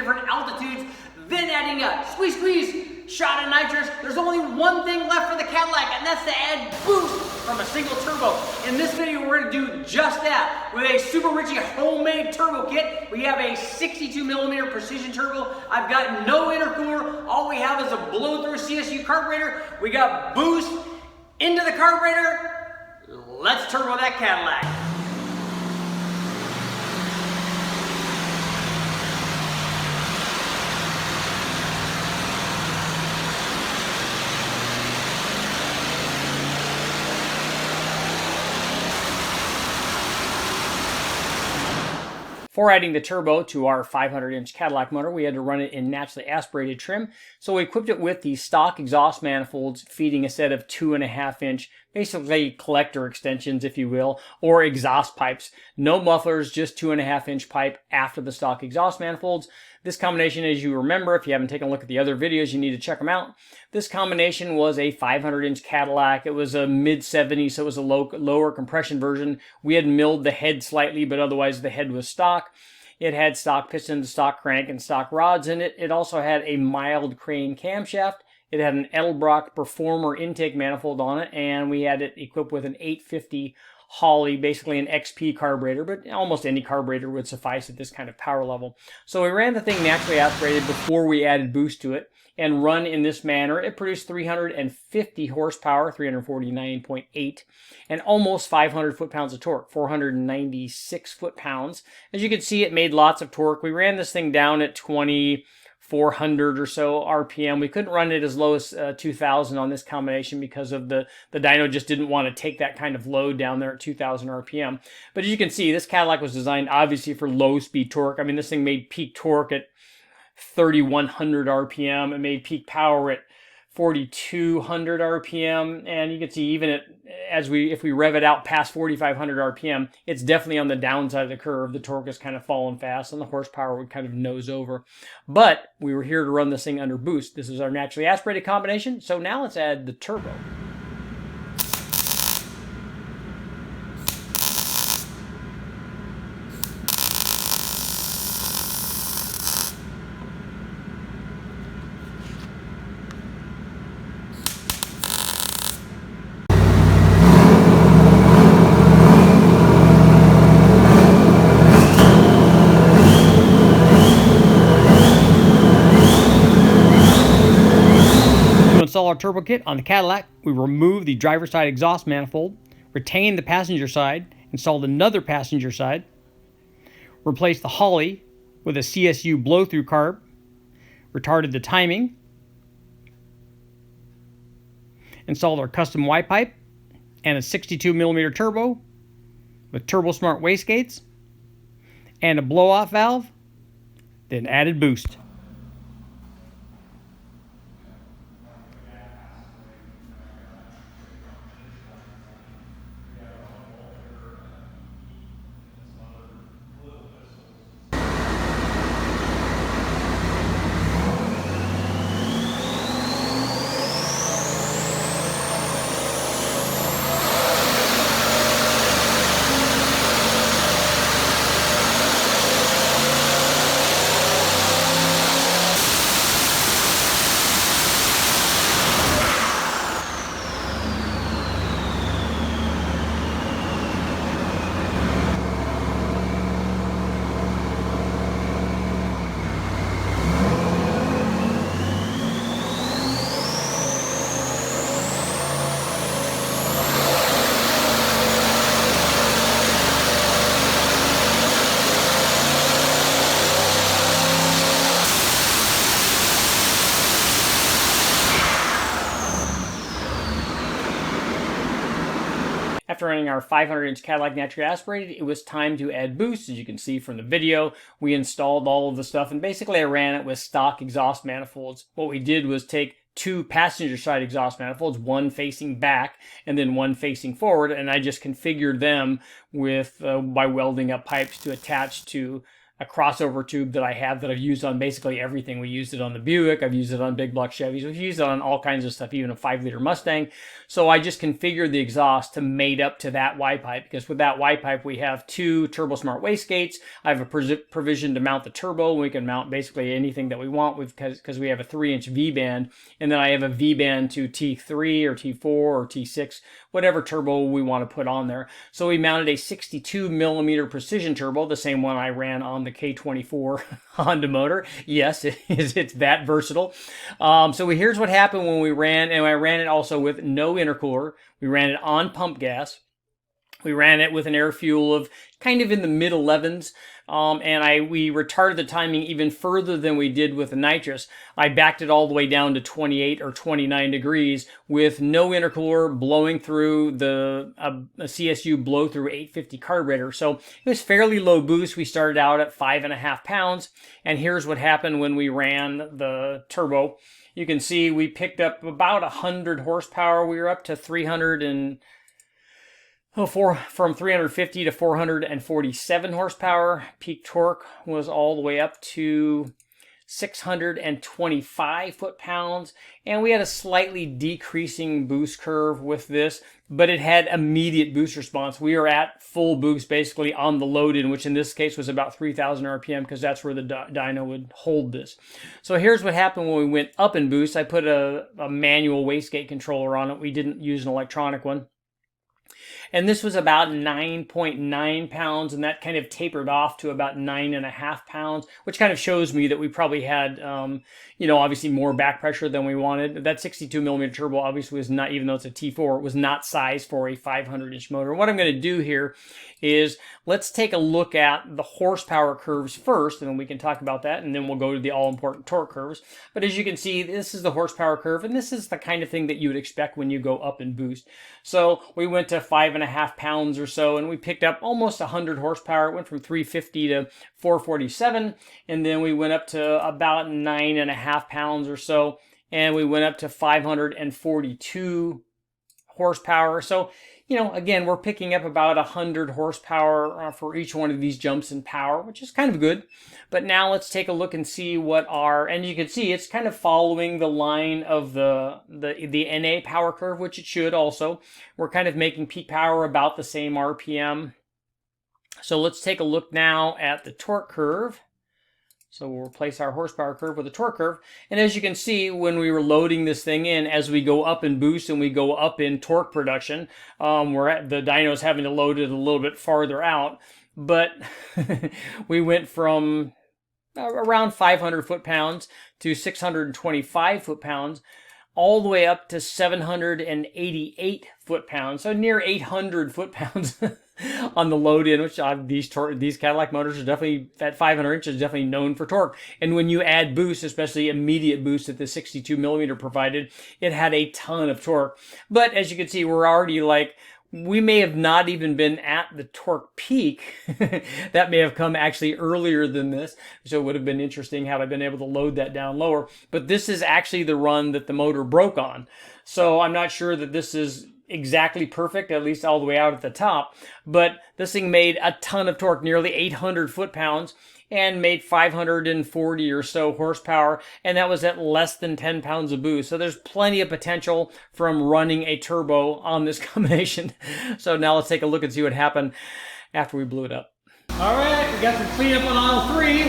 different altitudes, then adding a squeeze shot of nitrous. There's only one thing left for the Cadillac, and that's to add boost from a single turbo. In this video, we're gonna do just that. With a Super Richie homemade turbo kit, we have a 62mm precision turbo. I've got no intercooler. All we have is a blow-through CSU carburetor. We got boost into the carburetor. Let's turbo that Cadillac. For adding the turbo to our 500-inch Cadillac motor, we had to run it in naturally aspirated trim. So we equipped it with the stock exhaust manifolds feeding a set of 2.5-inch, basically collector extensions, if you will, or exhaust pipes. No mufflers, just 2.5-inch pipe after the stock exhaust manifolds. This combination, as you remember, if you haven't taken a look at the other videos, you need to check them out. This combination was a 500-inch Cadillac. It was a mid-70s, so it was a lower compression version. We had milled the head slightly, but otherwise the head was stock. It had stock piston, stock crank, and stock rods in it. It also had a mild crane camshaft. It had an Edelbrock Performer intake manifold on it, and we had it equipped with an 850 Holley, basically an XP carburetor, but almost any carburetor would suffice at this kind of power level. So we ran the thing naturally aspirated before we added boost to it, and run in this manner. It produced 350 horsepower, 349.8, and almost 500 foot-pounds of torque, 496 foot-pounds. As you can see, it made lots of torque. We ran this thing down at 2,400 or so RPM. We couldn't run it as low as 2,000 on this combination because of the dyno just didn't want to take that kind of load down there at 2,000 RPM. But as you can see, this Cadillac was designed obviously for low-speed torque. I mean, this thing made peak torque at 3,100 RPM. It made peak power at 4,200 RPM, and you can see even if we rev it out past 4,500 RPM, it's definitely on the downside of the curve. The torque is kind of falling fast, and the horsepower would kind of nose over. But we were here to run this thing under boost. This is our naturally aspirated combination. So now let's add the turbo. Install our turbo kit on the Cadillac, we remove the driver's side exhaust manifold, retain the passenger side, installed another passenger side, replaced the Holley with a CSU blow-through carb, retarded the timing, installed our custom Y pipe and a 62mm turbo with Turbo Smart wastegates and a blow-off valve, then added boost. After running our 500-inch Cadillac naturally aspirated, it was time to add boost. As you can see from the video, we installed all of the stuff, and basically I ran it with stock exhaust manifolds. What we did was take two passenger side exhaust manifolds, one facing back and then one facing forward, and I just configured them with by welding up pipes to attach to a crossover tube that I have that I've used on basically everything. We used it on the Buick, I've used it on big block Chevys, we've used it on all kinds of stuff, even a 5-liter Mustang. So I just configured the exhaust to mate up to that Y pipe, because with that Y pipe we have 2 TurboSmart wastegates. I have a provision to mount the turbo. We can mount basically anything that we want because we have a 3-inch V-band, and then I have a V-band to T3 or T4 or T6, whatever turbo we want to put on there. So we mounted a 62 millimeter precision turbo, the same one I ran on the K24 Honda motor. Yes, it's that versatile. So here's what happened when we ran, and I ran it also with no intercooler. We ran it on pump gas. We ran it with an air fuel of kind of in the mid 11s, and we retarded the timing even further than we did with the nitrous. I backed it all the way down to 28 or 29 degrees with no intercooler, blowing through a CSU blow through 850 carburetor. So it was fairly low boost. We started out at 5.5 pounds, and here's what happened when we ran the turbo. You can see we picked up about 100 horsepower. We were up to from 350 to 447 horsepower. Peak torque was all the way up to 625 foot-pounds, and we had a slightly decreasing boost curve with this, but it had immediate boost response. We are at full boost basically on the load-in, which in this case was about 3,000 RPM, because that's where the dyno would hold this. So here's what happened when we went up in boost. I put a manual wastegate controller on it. We didn't use an electronic one. And this was about 9.9 pounds, and that kind of tapered off to about 9.5 pounds, which kind of shows me that we probably had, obviously more back pressure than we wanted. That 62 millimeter turbo obviously was not, even though it's a T4, it was not sized for a 500-inch motor. What I'm going to do here is let's take a look at the horsepower curves first, and then we can talk about that, and then we'll go to the all-important torque curves. But as you can see, this is the horsepower curve, and this is the kind of thing that you would expect when you go up in boost. So we went to 5.5 pounds or so, and we picked up almost 100 horsepower. It went from 350 to 447, and then we went up to about 9.5 pounds or so, and we went up to 542 horsepower. So, again, we're picking up about 100 horsepower for each one of these jumps in power, which is kind of good. But now let's take a look and see and you can see it's kind of following the line of the NA power curve, which it should also. We're kind of making peak power about the same RPM. So let's take a look now at the torque curve. So we'll replace our horsepower curve with a torque curve. And as you can see, when we were loading this thing in, as we go up in boost and we go up in torque production, the dyno's having to load it a little bit farther out. But we went from around 500 foot-pounds to 625 foot-pounds, all the way up to 788 foot-pounds, so near 800 foot-pounds on the load-in, which these Cadillac motors are definitely, at 500 inches, definitely known for torque. And when you add boost, especially immediate boost that the 62 millimeter provided, it had a ton of torque. But as you can see, we're already we may have not even been at the torque peak. That may have come actually earlier than this. So it would have been interesting had I been able to load that down lower. But this is actually the run that the motor broke on. So I'm not sure that this is exactly perfect, at least all the way out at the top. But this thing made a ton of torque, nearly 800 foot-pounds, and made 540 or so horsepower, and that was at less than 10 pounds of boost. So there's plenty of potential from running a turbo on this combination. So now let's take a look and see what happened after we blew it up. All right, we got some cleanup on aisle 3.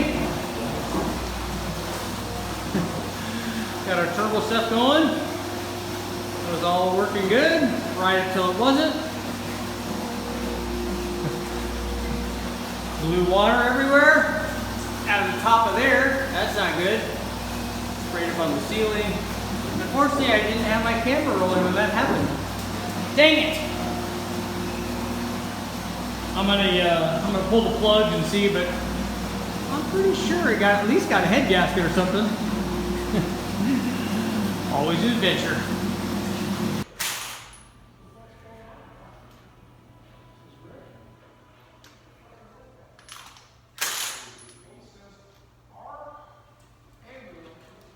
Got our turbo stuff going. It was all working good, right until it wasn't. Blue water everywhere. Out of the top of there, that's not good. Sprayed up on the ceiling. Unfortunately, I didn't have my camera rolling when that happened. Dang it! I'm gonna pull the plug and see, but I'm pretty sure it at least got a head gasket or something. Always an adventure.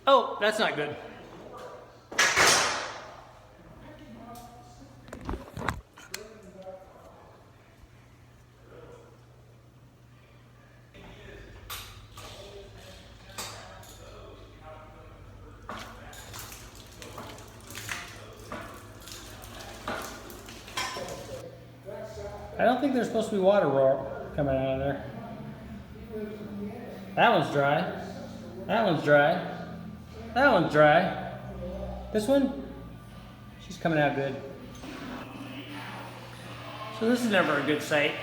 Oh, that's not good. I don't think there's supposed to be water coming out of there. That one's dry. That one's dry. That one's dry. This one, she's coming out good. So this is never a good sight.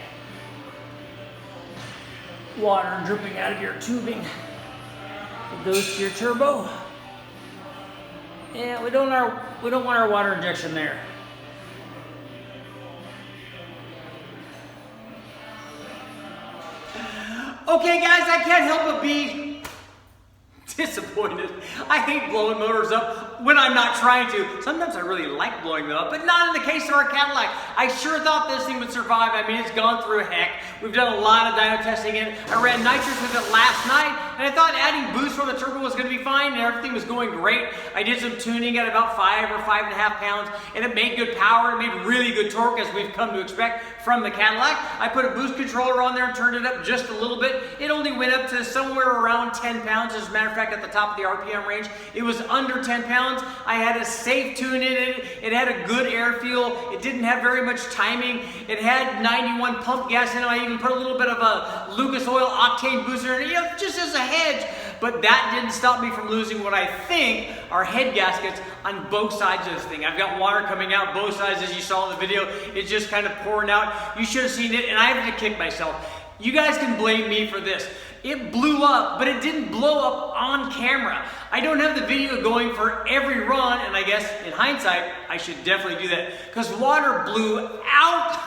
Water dripping out of your tubing. It goes to your turbo. Yeah, we don't want our water injection there. Okay guys, I can't help but be disappointed. I hate blowing motors up when I'm not trying to. Sometimes I really like blowing them up, but not in the case of our Cadillac. I sure thought this thing would survive. I mean, it's gone through heck. We've done a lot of dyno testing in it. I ran nitrous with it last night, and I thought adding boost from the turbo was going to be fine, and everything was going great. I did some tuning at about 5 or 5.5 pounds, and it made good power. It made really good torque, as we've come to expect from the Cadillac. I put a boost controller on there and turned it up just a little bit. It only went up to somewhere around 10 pounds. As a matter of fact, at the top of the RPM range, it was under 10 pounds. I had a safe tune in it. It had a good air feel. It didn't have very much timing. It had 91 pump gas in it. I even put a little bit of a Lucas Oil octane booster in it, just as a hedge. But that didn't stop me from losing what I think are head gaskets on both sides of this thing. I've got water coming out both sides, as you saw in the video. It's just kind of pouring out. You should have seen it, and I have to kick myself. You guys can blame me for this. It blew up, but it didn't blow up on camera. I don't have the video going for every run, and I guess in hindsight, I should definitely do that, because water blew out.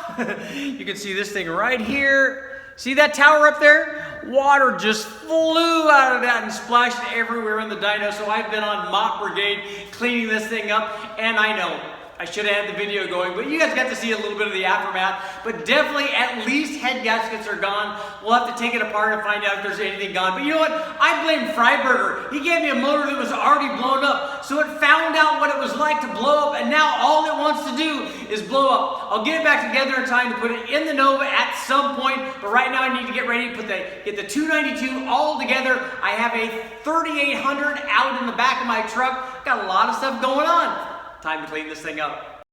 You can see this thing right here. See that tower up there? Water just flew out of that and splashed everywhere in the dyno. So I've been on mop brigade cleaning this thing up, and I know I should have had the video going, but you guys got to see a little bit of the aftermath. But definitely, at least head gaskets are gone. We'll have to take it apart and find out if there's anything gone. But you know what? I blame Freiberger. He gave me a motor that was already blown up, so it found out what it was like to blow up, and now all it wants to do is blow up. I'll get it back together in time to put it in the Nova at some point, but right now I need to get ready to get the 292 all together. I have a 3800 out in the back of my truck. Got a lot of stuff going on. Time to clean this thing up.